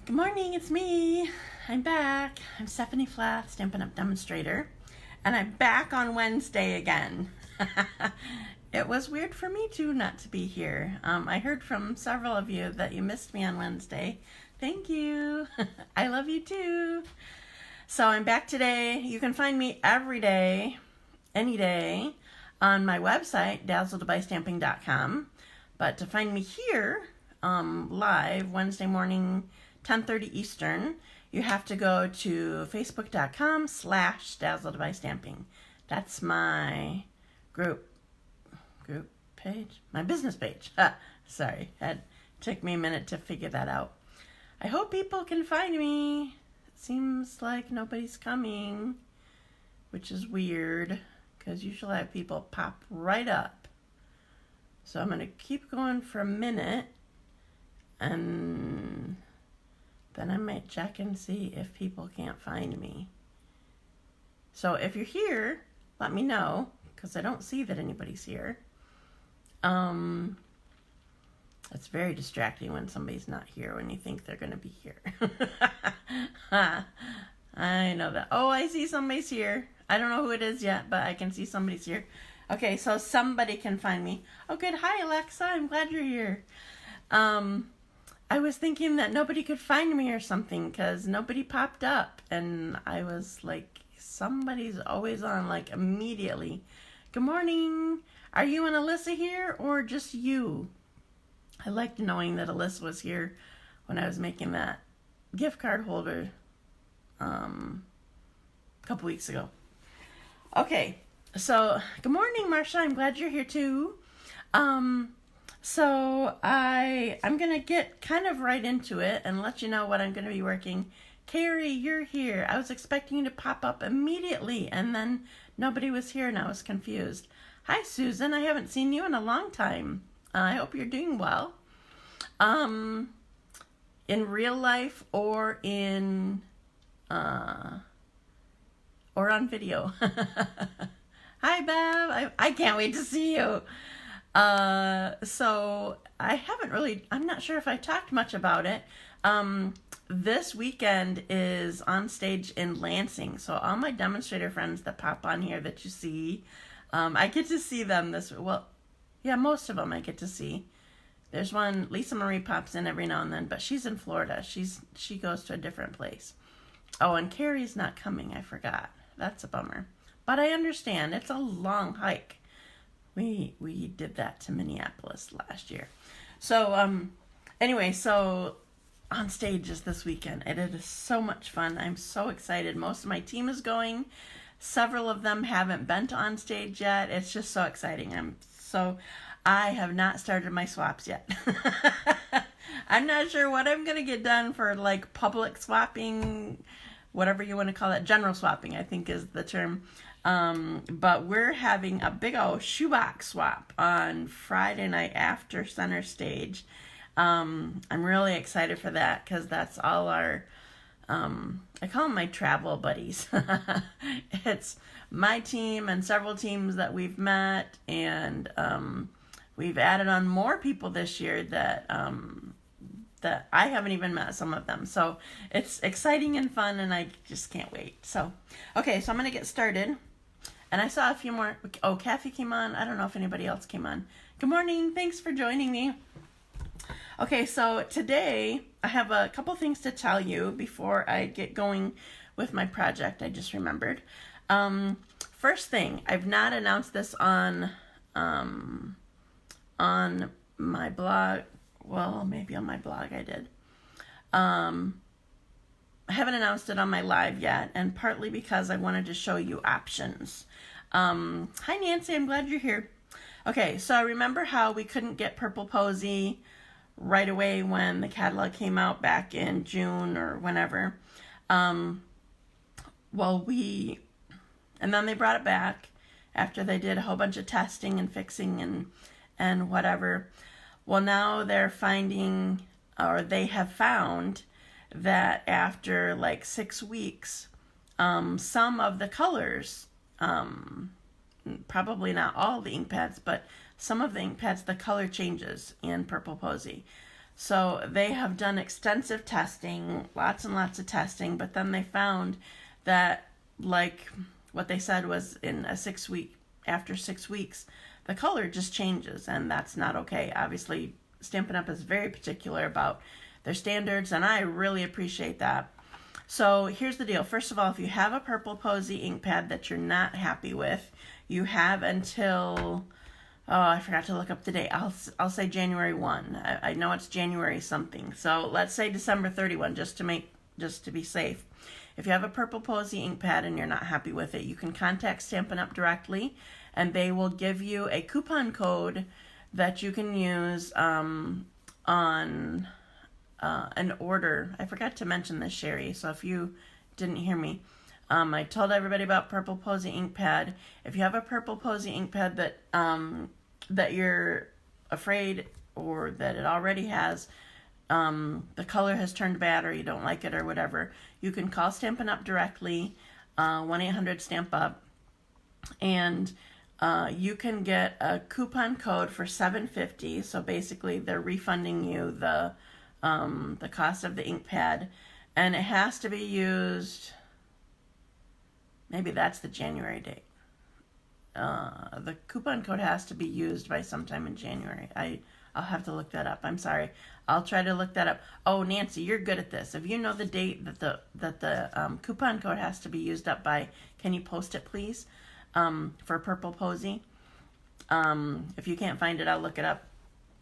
Good morning, it's me. I'm back. I'm Stephanie Flath, Stampin' Up! Demonstrator, and I'm back on Wednesday again. It was weird for me too not to be here. I heard from several of you that you missed me on Wednesday. Thank you. I love you too. So I'm back today. You can find me every day, any day, on my website, dazzledbystamping.com. But to find me here live Wednesday morning, 10:30 Eastern, you have to go to facebook.com/dazzledbystamping. That's my group page, my business page. Sorry, it took me a minute to figure that out. I hope people can find me. It seems like nobody's coming, which is weird because usually I have people pop right up. So I'm going to keep going for a minute and then I might check and see if people can't find me. So if you're here, let me know, because I don't see that anybody's here. It's very distracting when somebody's not here when you think they're going to be here. I know that. Oh, I see somebody's here. I don't know who it is yet, but I can see somebody's here. Okay, so somebody can find me. Oh, good. Hi, Alexa. I'm glad you're here. I was thinking that nobody could find me or something because nobody popped up. And I was like, somebody's always on, like, immediately. Good morning. Are you and Alyssa here or just you? I liked knowing that Alyssa was here when I was making that gift card holder a couple weeks ago. Okay, so good morning, Marsha. I'm glad you're here too. So I'm going to get kind of right into it and let you know what I'm going to be working. Carrie, you're here. I was expecting you to pop up immediately, and then nobody was here, and I was confused. Hi, Susan. I haven't seen you in a long time. I hope you're doing well. In real life or in or on video. Hi, Bev. I can't wait to see you. So I'm not sure if I talked much about it. This weekend is on stage in Lansing. So all my demonstrator friends that pop on here that you see, I get to see them most of them I get to see. There's one, Lisa Marie pops in every now and then, but she's in Florida. She goes to a different place. Oh, and Carrie's not coming. I forgot. That's a bummer. But I understand. It's a long hike. We did that to Minneapolis last year. So, anyway, so on stage is this weekend. It is so much fun. I'm so excited. Most of my team is going. Several of them haven't been to on stage yet. It's just so exciting. I have not started my swaps yet. I'm not sure what I'm going to get done for like public swapping, whatever you want to call it. General swapping, I think is the term. But we're having a big old shoebox swap on Friday night after center stage. I'm really excited for that because that's all our, I call them my travel buddies. It's my team and several teams that we've met, and we've added on more people this year that I haven't even met some of them. So it's exciting and fun, and I just can't wait. So, okay, so I'm going to get started. And I saw a few more. Oh, Kathy came on. I don't know if anybody else came on. Good morning. Thanks for joining me. Okay, so today I have a couple things to tell you before I get going with my project. I just remembered. First thing, I've not announced this on my blog. Well, maybe on my blog I did. I haven't announced it on my live yet, and partly because I wanted to show you options. Hi, Nancy. I'm glad you're here. Okay, so I remember how we couldn't get Purple Posy right away when the catalog came out back in June or whenever. And then they brought it back after they did a whole bunch of testing and fixing and whatever. Well, now they're finding, or they have found, that after like 6 weeks, some of the colors, probably not all the ink pads, but some of the ink pads, the color changes in Purple Posy. So they have done extensive testing, lots and lots of testing, but then they found that, like what they said was after 6 weeks, the color just changes, and that's not okay. Obviously, Stampin' Up! Is very particular about their standards, and I really appreciate that. So here's the deal. First of all, if you have a Purple Posy ink pad that you're not happy with, you have until, oh, I forgot to look up the date. I'll say January 1. I know it's January something. So let's say December 31, just to be safe. If you have a Purple Posy ink pad and you're not happy with it, you can contact Stampin' Up! Directly, and they will give you a coupon code that you can use on an order. I forgot to mention this, Sherry, so if you didn't hear me, I told everybody about Purple Posy ink pad. If you have a Purple Posy ink pad that you're afraid, or that it already has, the color has turned bad, or you don't like it, or whatever, you can call Stampin' Up! Directly, 1-800-STAMP-UP, and you can get a coupon code for $7.50. So basically, they're refunding you the cost of the ink pad, and it has to be used. Maybe that's the January date. The coupon code has to be used by sometime in January. I'll have to look that up. I'm sorry. I'll try to look that up. Oh, Nancy, you're good at this. If you know the date that the coupon code has to be used up by, can you post it, please? For Purple Posy. If you can't find it, I'll look it up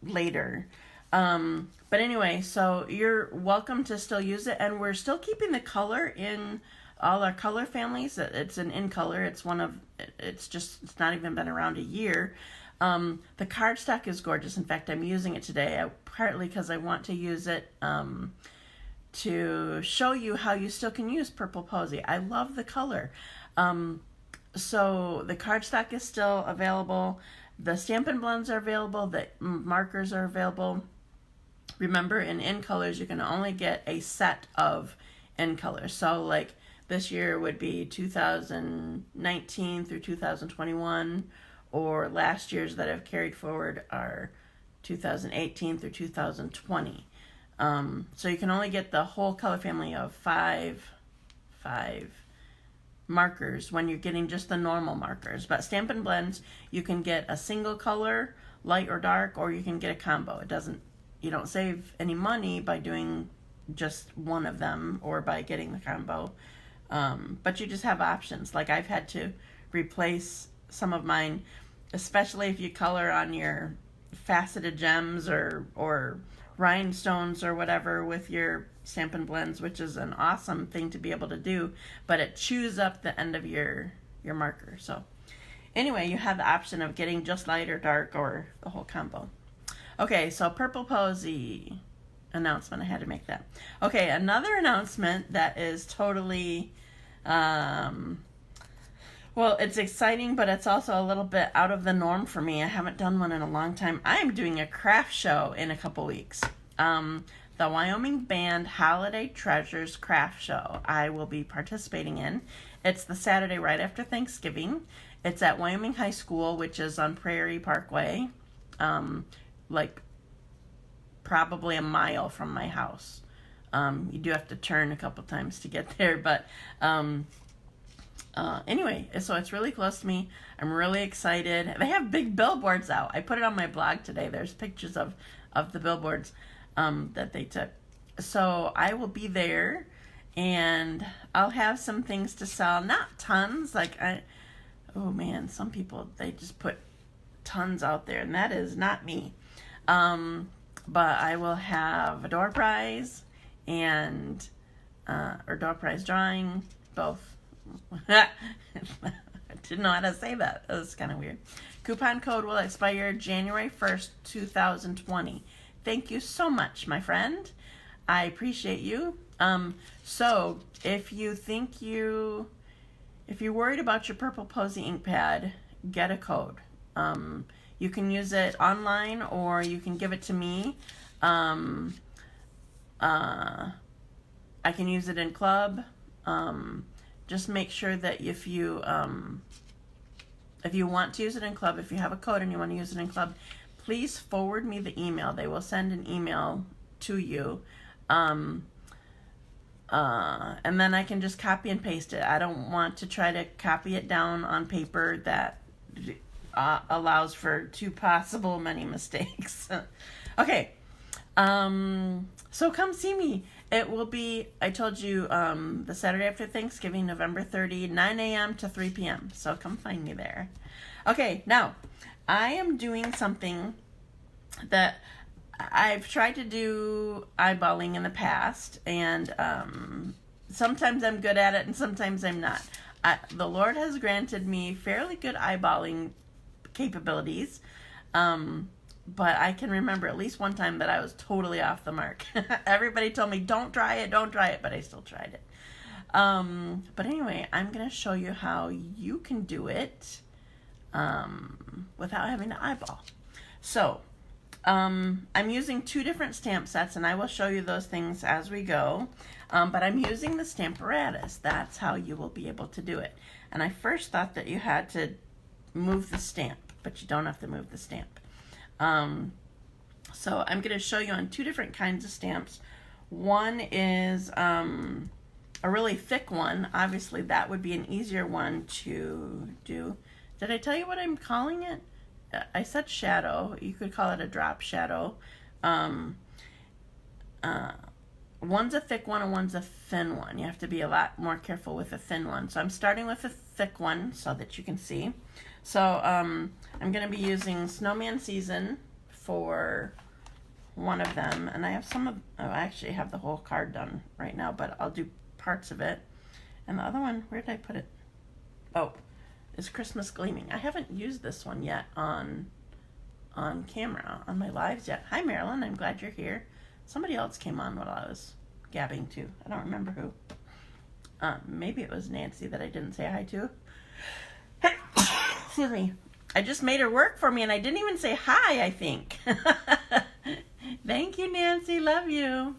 later. But anyway, so you're welcome to still use it, and we're still keeping the color in all our color families. It's an in color. It's not even been around a year. The cardstock is gorgeous. In fact, I'm using it today, partly because I want to use it to show you how you still can use Purple Posy. I love the color. So the cardstock is still available. The Stampin' Blends are available. The markers are available. Remember, in colors, you can only get a set of in colors. So like this year would be 2019 through 2021, or last year's that have carried forward are 2018 through 2020. So you can only get the whole color family of five markers when you're getting just the normal markers. But Stampin' Blends, you can get a single color, light or dark, or you can get a combo. You don't save any money by doing just one of them or by getting the combo. But you just have options. Like I've had to replace some of mine, especially if you color on your faceted gems or rhinestones or whatever with your Stampin' Blends, which is an awesome thing to be able to do, but it chews up the end of your marker. So anyway, you have the option of getting just light or dark or the whole combo. Okay, so Purple Posy announcement, I had to make that. Okay, another announcement that is totally, well, it's exciting, but it's also a little bit out of the norm for me. I haven't done one in a long time. I'm doing a craft show in a couple weeks. The Wyoming Band Holiday Treasures Craft Show I will be participating in. It's the Saturday right after Thanksgiving. It's at Wyoming High School, which is on Prairie Parkway, like probably a mile from my house. You do have to turn a couple times to get there, but anyway, so it's really close to me. I'm really excited. They have big billboards out. I put it on my blog today. There's pictures of the billboards that they took. So I will be there, and I'll have some things to sell. Not tons. Oh man, some people, they just put tons out there, and that is not me. But I will have a door prize and or door prize drawing, both. I didn't know how to say that. That was kind of weird. Coupon code will expire January 1st, 2020. Thank you so much, my friend. I appreciate you. So if you're worried about your Purple Posy ink pad, get a code. You can use it online, or you can give it to me. I can use it in club. Just make sure that if you want to use it in club, if you have a code and you want to use it in club, please forward me the email. They will send an email to you. And then I can just copy and paste it. I don't want to try to copy it down on paper. That allows for too possible many mistakes. Okay. So come see me. It will be, I told you, the Saturday after Thanksgiving, November 30, 9 a.m. to 3 p.m. So come find me there. Okay, now, I am doing something that I've tried to do eyeballing in the past, and sometimes I'm good at it and sometimes I'm not. The Lord has granted me fairly good eyeballing capabilities, but I can remember at least one time that I was totally off the mark. Everybody told me, don't try it, but I still tried it. But anyway, I'm going to show you how you can do it without having to eyeball. So, I'm using 2 different stamp sets, and I will show you those things as we go. But I'm using the Stamparatus. That's how you will be able to do it. And I first thought that you had to move the stamp, but you don't have to move the stamp. So I'm going to show you on 2 different kinds of stamps. One is a really thick one. Obviously, that would be an easier one to do. Did I tell you what I'm calling it? I said shadow. You could call it a drop shadow. One's a thick one and one's a thin one. You have to be a lot more careful with a thin one. So I'm starting with a thick one so that you can see. So I'm going to be using Snowman Season for one of them. And I have I actually have the whole card done right now, but I'll do parts of it. And the other one, where did I put it? Oh, is Christmas Gleaming. I haven't used this one yet on camera, on my lives yet. Hi, Marilyn. I'm glad you're here. Somebody else came on while I was gabbing too. I don't remember who. Maybe it was Nancy that I didn't say hi to. Excuse me. I just made her work for me and I didn't even say hi, I think. Thank you, Nancy. Love you.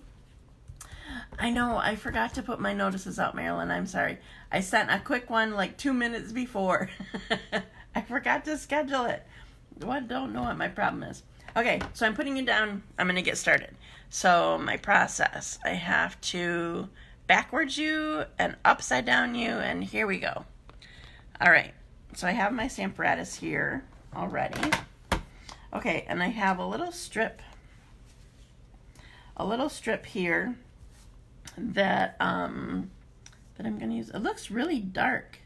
I know, I forgot to put my notices out, Marilyn. I'm sorry. I sent a quick one like 2 minutes before. I forgot to schedule it. Don't know what my problem is. Okay, so I'm putting you down. I'm going to get started. So my process, I have to backwards you and upside down you, and here we go. All right, so I have my Stamparatus here already. Okay, and I have a little strip here that I'm going to use. It looks really dark.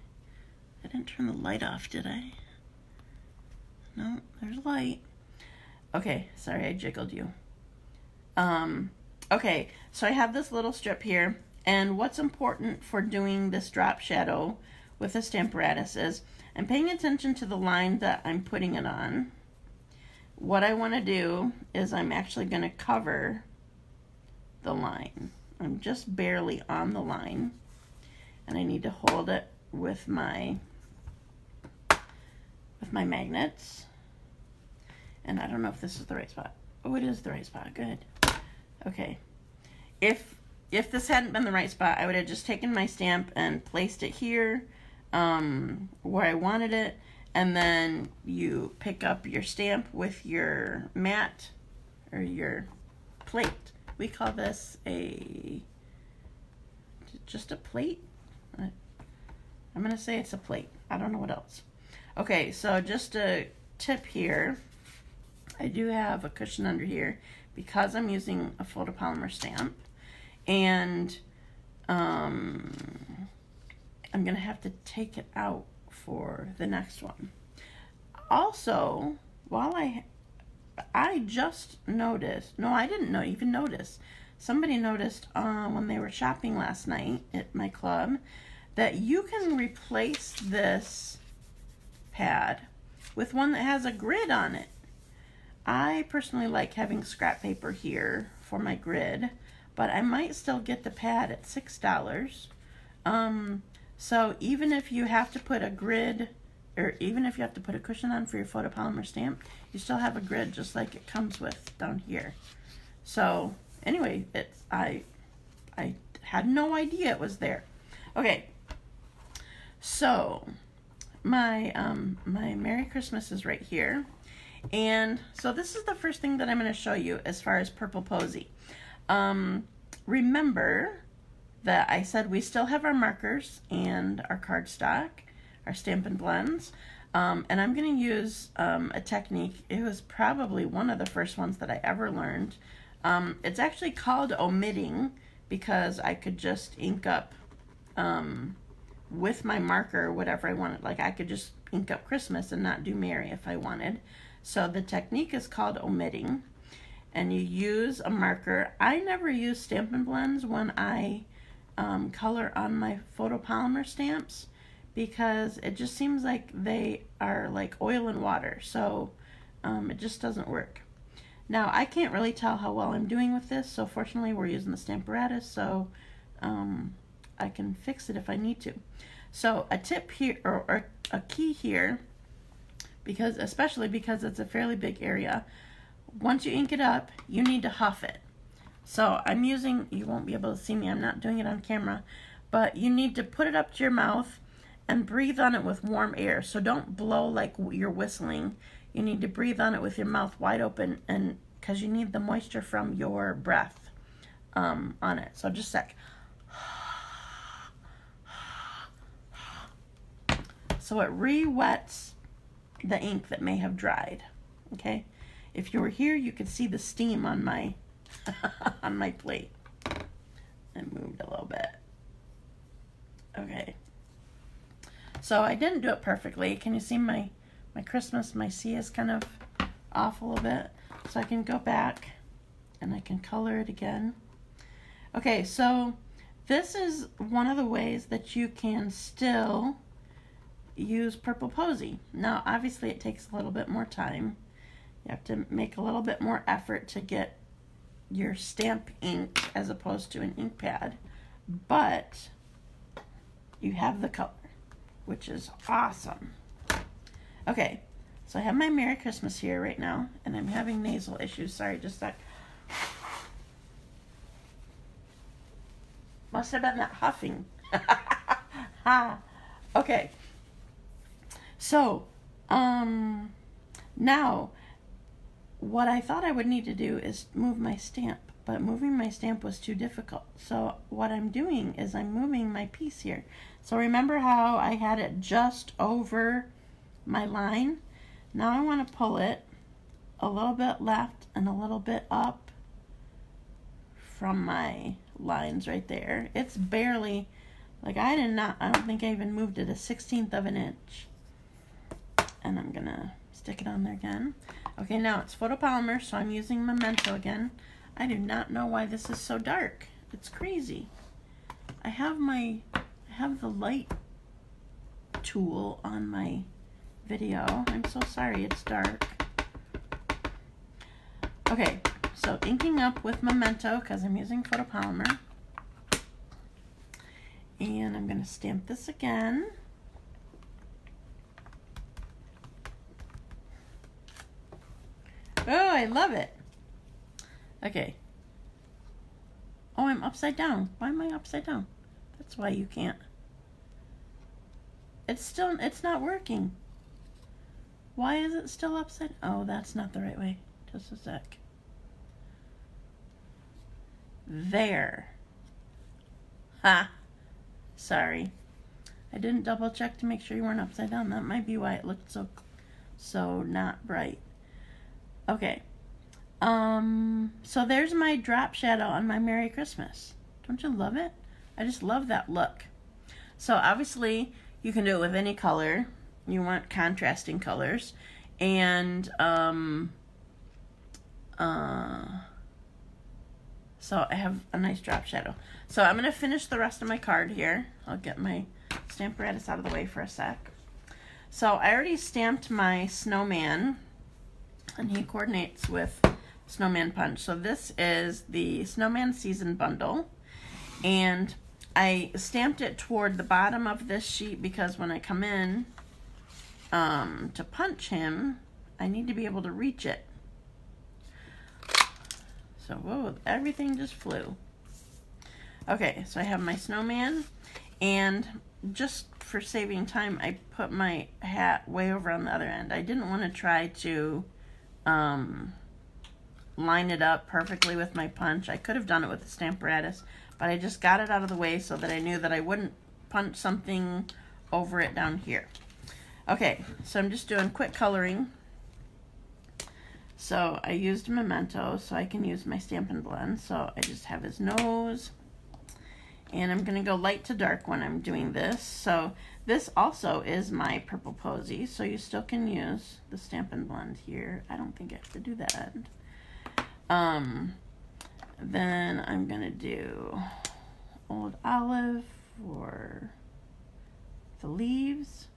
I didn't turn the light off, did I? No, there's light. Okay, sorry, I jiggled you. Okay, so I have this little strip here, and what's important for doing this drop shadow with the Stamparatus is I'm paying attention to the line that I'm putting it on. What I want to do is I'm actually going to cover the line. I'm just barely on the line, and I need to hold it with my magnets. And I don't know if this is the right spot. Oh, it is the right spot. Good. Okay. If this hadn't been the right spot, I would have just taken my stamp and placed it here where I wanted it, and then you pick up your stamp with your mat or your plate. We call this just a plate. I'm going to say it's a plate. I don't know what else. Okay, so just a tip here. I do have a cushion under here because I'm using a photopolymer stamp. And I'm going to have to take it out for the next one. Also, while I just noticed, no, I didn't even notice. Somebody noticed when they were shopping last night at my club that you can replace this pad with one that has a grid on it. I personally like having scrap paper here for my grid, but I might still get the pad at $6. So even if you have to put a grid, or even if you have to put a cushion on for your photopolymer stamp, you still have a grid just like it comes with down here. So anyway, I had no idea it was there. Okay, so my Merry Christmas is right here. And so this is the first thing that I'm going to show you as far as Purple Posy. Remember that I said we still have our markers and our cardstock, our Stampin' blends. And I'm going to use a technique. It was probably one of the first ones that I ever learned. It's actually called omitting because I could just ink up with my marker whatever I wanted. Like I could just ink up Christmas and not do Merry if I wanted. So the technique is called omitting. And you use a marker. I never use Stampin' blends when I color on my photopolymer stamps because it just seems like they are like oil and water. So it just doesn't work. Now I can't really tell how well I'm doing with this. So fortunately we're using the Stamparatus. So I can fix it if I need to. So a tip here or a key here, because especially because it's a fairly big area, once you ink it up, you need to huff it. So I'm using, you won't be able to see me, I'm not doing it on camera, but you need to put it up to your mouth and breathe on it with warm air. So don't blow like you're whistling. You need to breathe on it with your mouth wide open, and because you need the moisture from your breath on it. So just a sec. So it re-wets the ink that may have dried. Okay? If you were here, you could see the steam on my on my plate. It moved a little bit. Okay. So I didn't do it perfectly. Can you see my Christmas? My C is kind of off a little bit. So I can go back and I can color it again. Okay, so this is one of the ways that you can still use Purple Posy. Now, obviously it takes a little bit more time. You have to make a little bit more effort to get your stamp ink as opposed to an ink pad, but you have the color, which is awesome. Okay, so I have my Merry Christmas here right now, and I'm having nasal issues. Sorry, just a sec. Must have been that huffing. Okay. So, now, what I thought I would need to do is move my stamp, but moving my stamp was too difficult. So what I'm doing is I'm moving my piece here. So remember how I had it just over my line? Now I want to pull it a little bit left and a little bit up from my lines right there. It's barely, like I don't think I even moved it 1/16 of an inch. And I'm gonna stick it on there again. Okay, now it's photopolymer, so I'm using Memento again. I do not know why this is so dark. It's crazy. I have the light tool on my video. I'm so sorry it's dark. Okay, so inking up with Memento because I'm using photopolymer. And I'm gonna stamp this again. Oh, I love it. Okay. Oh, I'm upside down. Why am I upside down? That's why you can't. It's not working. Why is it still upside? Oh, that's not the right way. Just a sec. There. Ha. Sorry. I didn't double check to make sure you weren't upside down. That might be why it looked so not bright. Okay, so there's my drop shadow on my Merry Christmas. Don't you love it? I just love that look. So obviously you can do it with any color. You want contrasting colors. And so I have a nice drop shadow. So I'm going to finish the rest of my card here. I'll get my Stamparatus out of the way for a sec. So I already stamped my snowman, and he coordinates with Snowman Punch. So this is the Snowman Season Bundle, and I stamped it toward the bottom of this sheet because when I come in to punch him, I need to be able to reach it. So, whoa, everything just flew. Okay, so I have my snowman, and just for saving time, I put my hat way over on the other end. I didn't want to try to line it up perfectly with my punch. I could have done it with the Stamparatus, but I just got it out of the way so that I knew that I wouldn't punch something over it down here. Okay, so I'm just doing quick coloring. So I used Memento so I can use my Stampin' blend. So I just have his nose. And I'm going to go light to dark when I'm doing this. So this also is my purple posy. So you still can use the Stampin' blend here. I don't think I have to do that. Then I'm going to do Old Olive for the leaves.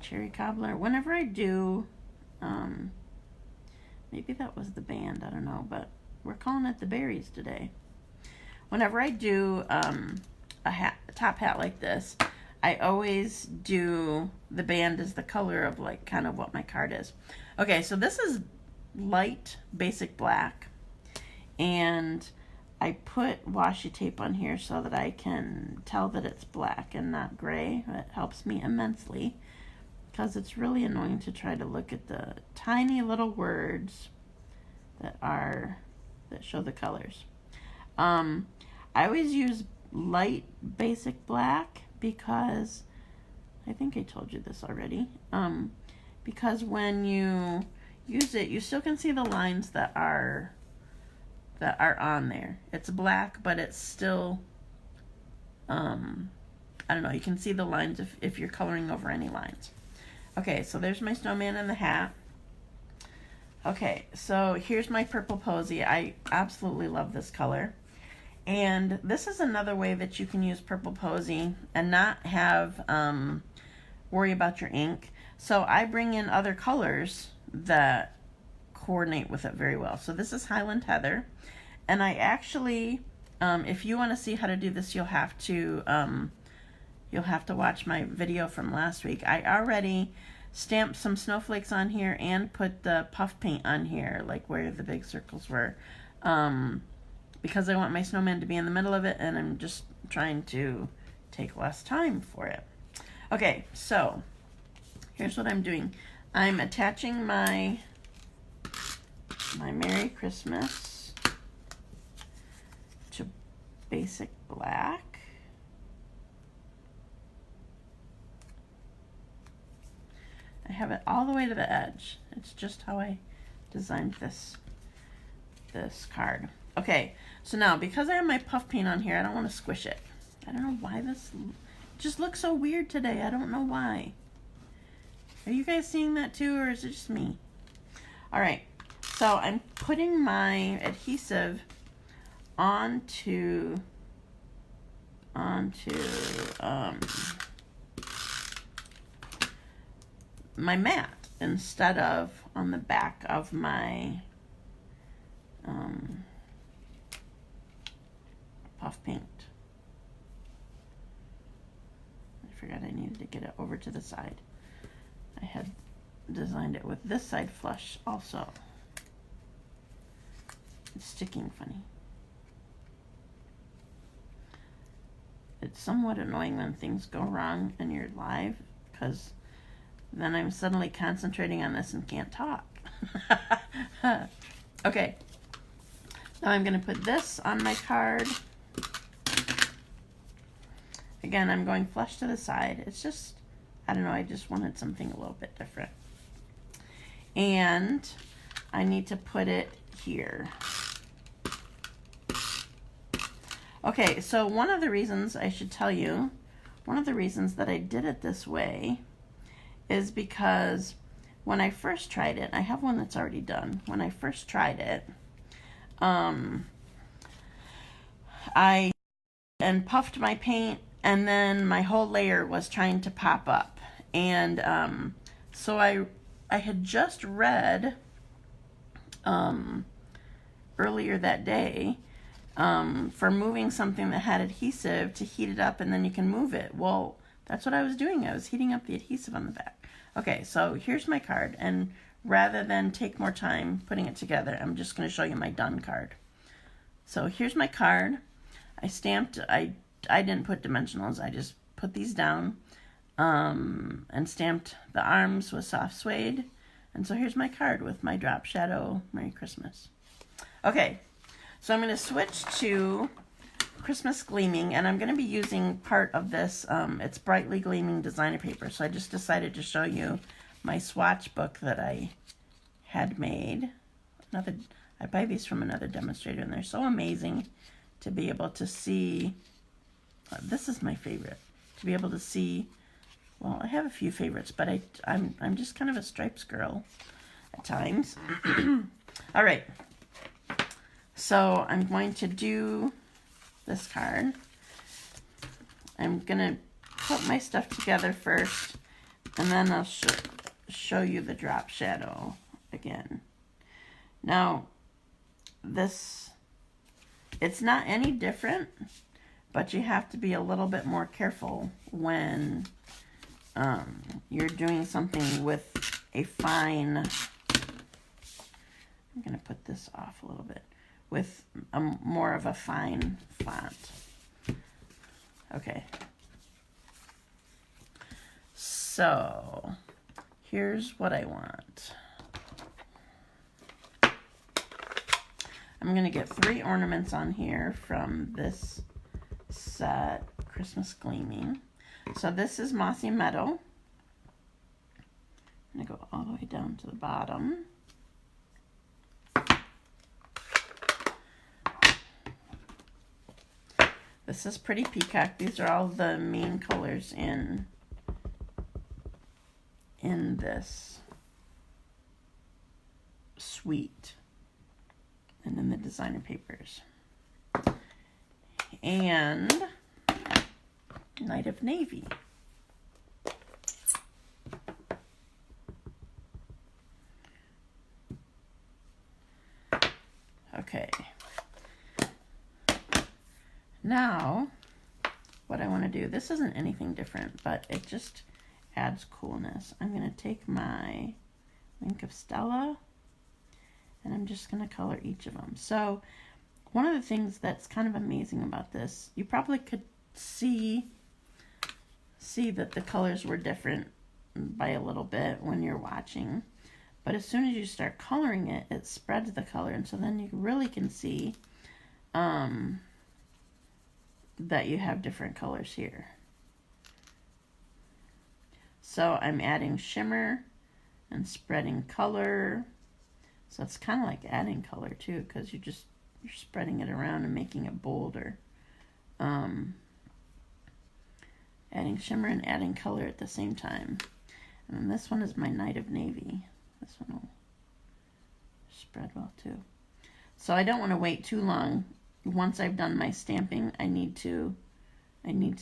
Cherry Cobbler. Whenever I do, maybe that was the band, I don't know, but we're calling it the berries today. Whenever I do a top hat like this, I always do the band as the color of like kind of what my card is. Okay, so this is light basic black, and I put washi tape on here so that I can tell that it's black and not gray. It helps me immensely because it's really annoying to try to look at the tiny little words that show the colors. I always use light basic black because I think I told you this already. Because when you use it, you still can see the lines that are on there. It's black, but it's still I don't know, you can see the lines if you're coloring over any lines. Okay, so there's my snowman and the hat. Okay, so here's my purple posy. I absolutely love this color. And this is another way that you can use purple posy and not have worry about your ink. So I bring in other colors that coordinate with it very well. So this is Highland Heather. And I actually, if you want to see how to do this, you'll have to watch my video from last week. I already stamped some snowflakes on here and put the puff paint on here, like where the big circles were, because I want my snowman to be in the middle of it, and I'm just trying to take less time for it. Okay, so here's what I'm doing. I'm attaching my Merry Christmas to basic black. I have it all the way to the edge. It's just how I designed this card. Okay, so now because I have my puff paint on here, I don't want to squish it. I don't know why this just looks so weird today. I don't know why. Are you guys seeing that too, or is it just me? All right, so I'm putting my adhesive onto my mat instead of on the back of my puff paint. I forgot I needed to get it over to the side. I had designed it with this side flush also. It's sticking funny. It's somewhat annoying when things go wrong and you're live, because then I'm suddenly concentrating on this and can't talk. Okay, now I'm going to put this on my card. Again, I'm going flush to the side. It's just, I don't know, I just wanted something a little bit different. And I need to put it here. Okay, so one of the reasons I should tell you, one of the reasons that I did it this way is because when I first tried it, I have one that's already done. When I first tried it, I puffed my paint, and then my whole layer was trying to pop up. And so I had just read earlier that day for moving something that had adhesive to heat it up and then you can move it. Well, that's what I was doing. I was heating up the adhesive on the back. Okay, so here's my card, and rather than take more time putting it together, I'm just going to show you my done card. So here's my card. I stamped, I didn't put dimensionals, I just put these down and stamped the arms with soft suede, And so here's my card with my drop shadow. Merry Christmas. Okay, so I'm going to switch to Christmas Gleaming, and I'm going to be using part of this. It's Brightly Gleaming designer paper, so I just decided to show you my swatch book that I had made. I buy these from another demonstrator, and they're so amazing to be able to see. This is my favorite, to be able to see. Well, I have a few favorites, but I'm just kind of a stripes girl at times. All right, so I'm going to do this card. I'm gonna put my stuff together first, and then I'll show you the drop shadow again. Now, it's not any different, but you have to be a little bit more careful when you're doing something with a fine, I'm going to put this off a little bit, with more of a fine font. Okay. So, here's what I want. I'm going to get 3 ornaments on here from this set, Christmas Gleaming. So this is Mossy Meadow. I'm going to go all the way down to the bottom. This is Pretty Peacock. These are all the main colors in this suite and in the designer papers. And Night of Navy. Okay. Now, what I want to do, this isn't anything different, but it just adds coolness. I'm going to take my Wink of Stella, and I'm just going to color each of them. So, one of the things that's kind of amazing about this, you probably could see that the colors were different by a little bit when you're watching. But as soon as you start coloring it, it spreads the color, and so then you really can see that you have different colors here. So I'm adding shimmer and spreading color. So it's kind of like adding color too, because you're spreading it around and making it bolder. Adding shimmer and adding color at the same time. And then this one is my Night of Navy. This one will spread well too. So I don't want to wait too long. Once I've done my stamping, I need to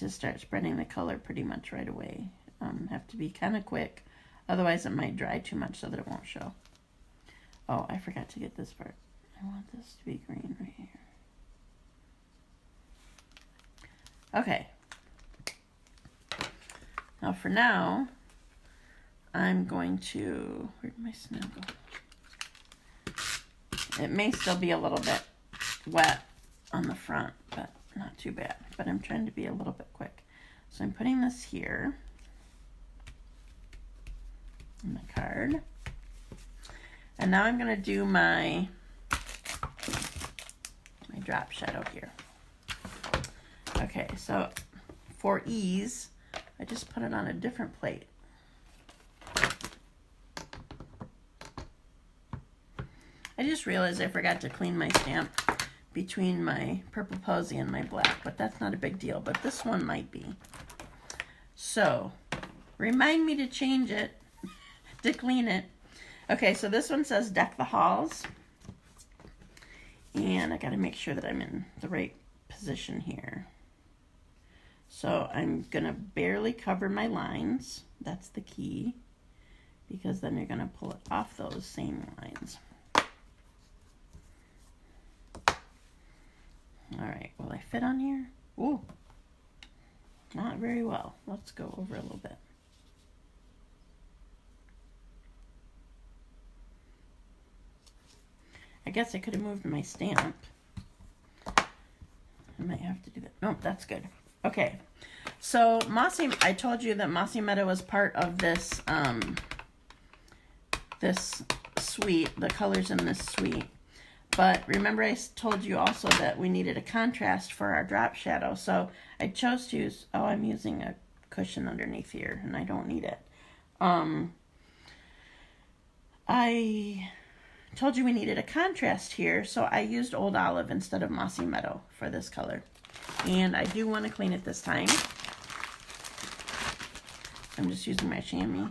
start spreading the color pretty much right away. Have to be kind of quick, otherwise it might dry too much so that it won't show. Oh, I forgot to get this part. I want this to be green right here. Okay. Now for now, I'm going to, where'd my snow go? It may still be a little bit wet on the front, but not too bad. But I'm trying to be a little bit quick. So I'm putting this here on the card. And now I'm going to do my drop shadow here. Okay, so for ease, I just put it on a different plate. I just realized I forgot to clean my stamp between my purple posy and my black, but that's not a big deal, but this one might be. So, remind me to change it, to clean it. Okay, so this one says Deck the Halls, and I gotta make sure that I'm in the right position here. So I'm gonna barely cover my lines, that's the key, because then you're gonna pull it off those same lines. All right, will I fit on here? Ooh, not very well. Let's go over a little bit. I guess I could have moved my stamp. I might have to do that. Nope, that's good. Okay, so I told you that Mossy Meadow was part of this this suite, the colors in this suite. But remember I told you also that we needed a contrast for our drop shadow. So I chose to use, oh, I'm using a cushion underneath here and I don't need it. I told you we needed a contrast here, so I used Old Olive instead of Mossy Meadow for this color. And I do want to clean it this time. I'm just using my chamois.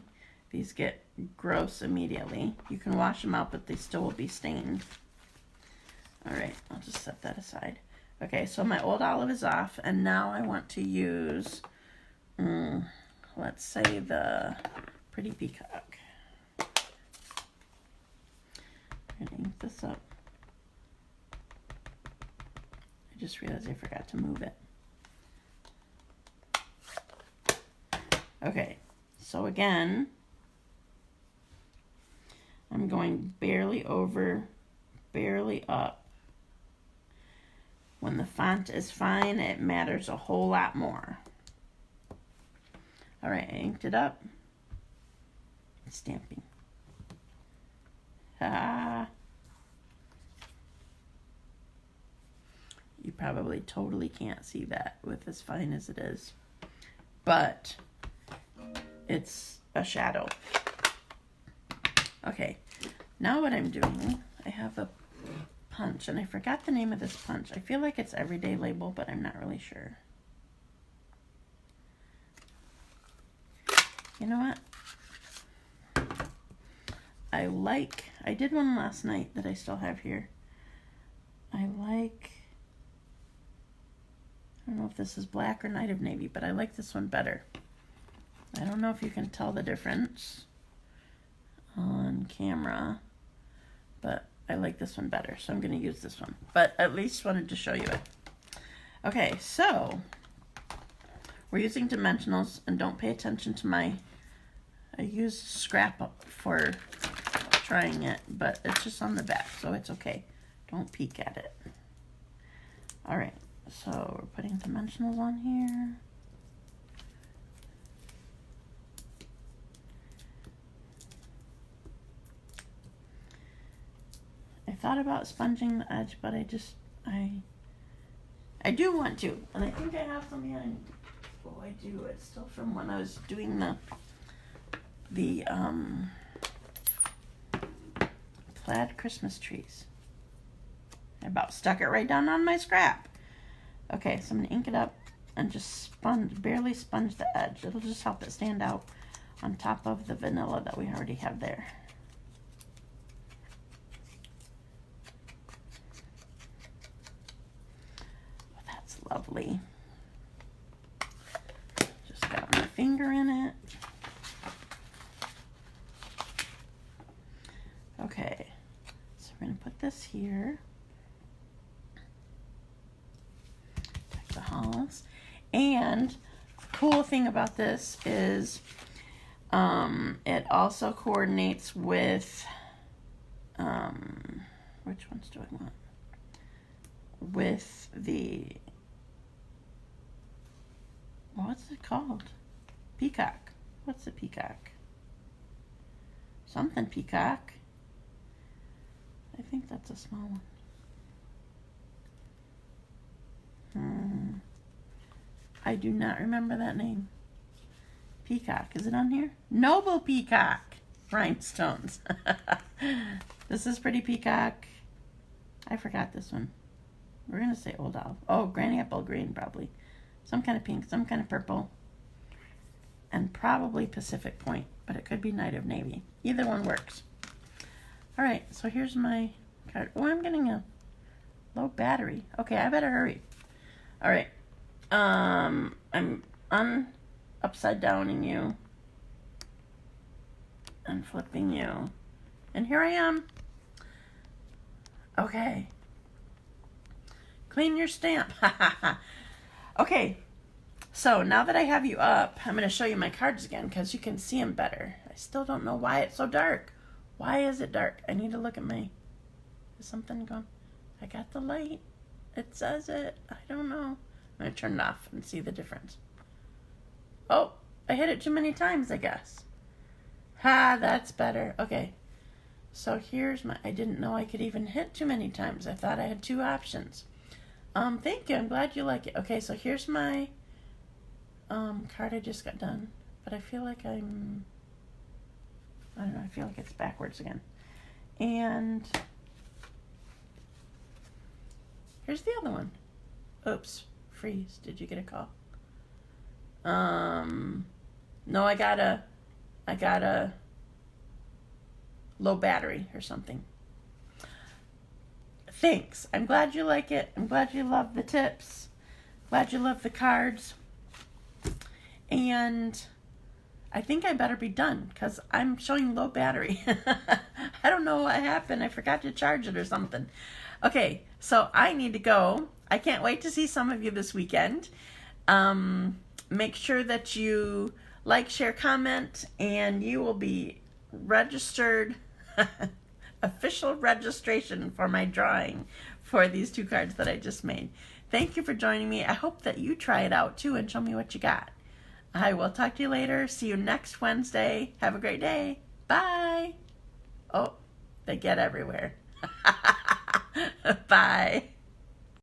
These get gross immediately. You can wash them out, but they still will be stained. All right, I'll just set that aside. Okay, so my Old Olive is off, and now I want to use, let's say the Pretty Peacock. I'm gonna ink this up. I just realized I forgot to move it. Okay, so again, I'm going barely over, barely up. When the font is fine, it matters a whole lot more. All right, I inked it up. Stamping. You probably totally can't see that with as fine as it is, but it's a shadow. Okay, now what I'm doing, I have a punch, and I forgot the name of this punch. I feel like it's Everyday Label, but I'm not really sure. You know what? I did one last night that I still have here. I don't know if this is black or Night of Navy, but I like this one better. I don't know if you can tell the difference on camera, but I like this one better, so I'm going to use this one. But at least wanted to show you it. Okay, so we're using dimensionals, and don't pay attention to I used scrap up for trying it, but it's just on the back, so it's okay. Don't peek at it. All right, so we're putting dimensionals on here. I thought about sponging the edge, but I do want to, and I think I have some behind. Oh, I do. It's still from when I was doing the plaid Christmas trees. I about stuck it right down on my scrap. Okay, so I'm gonna ink it up and just barely sponge the edge. It'll just help it stand out on top of the vanilla that we already have there. Oh, that's lovely. Just got my finger in it. Okay, so we're going to put this here. Check the halls. And the cool thing about this is it also coordinates with, which ones do I want? With the, what's it called? Peacock. What's the peacock? Something peacock. I think that's a small one. I do not remember that name. Peacock. Is it on here? Noble Peacock. Rhinestones. This is Pretty Peacock. I forgot this one. We're going to say Old Olive. Oh, Granny Apple Green probably. Some kind of pink, some kind of purple. And probably Pacific Point, but it could be Night of Navy. Either one works. All right, so here's my card. Oh, I'm getting a low battery. Okay, I better hurry. All right. I'm upside downing you and flipping you. And here I am. Okay. Clean your stamp. Okay. So now that I have you up, I'm going to show you my cards again because you can see them better. I still don't know why it's so dark. Why is it dark? I need to look at my... Is something going... I got the light. It says it. I don't know. I'm going to turn it off and see the difference. Oh, I hit it too many times, I guess. Ha, that's better. Okay. So here's my, I didn't know I could even hit too many times. I thought I had 2 options. Thank you. I'm glad you like it. Okay, so here's my card I just got done. But I feel like I don't know, I feel like it's backwards again. And here's the other one. Oops, freeze. Did you get a call? No, I got a low battery or something. Thanks. I'm glad you like it. I'm glad you love the tips. Glad you love the cards. And I think I better be done because I'm showing low battery. I don't know what happened. I forgot to charge it or something. Okay, so I need to go. I can't wait to see some of you this weekend. Make sure that you like, share, comment, and you will be registered. Official registration for my drawing for these 2 cards that I just made. Thank you for joining me. I hope that you try it out too and show me what you got. I will talk to you later. See you next Wednesday. Have a great day. Bye. Oh, they get everywhere. Bye.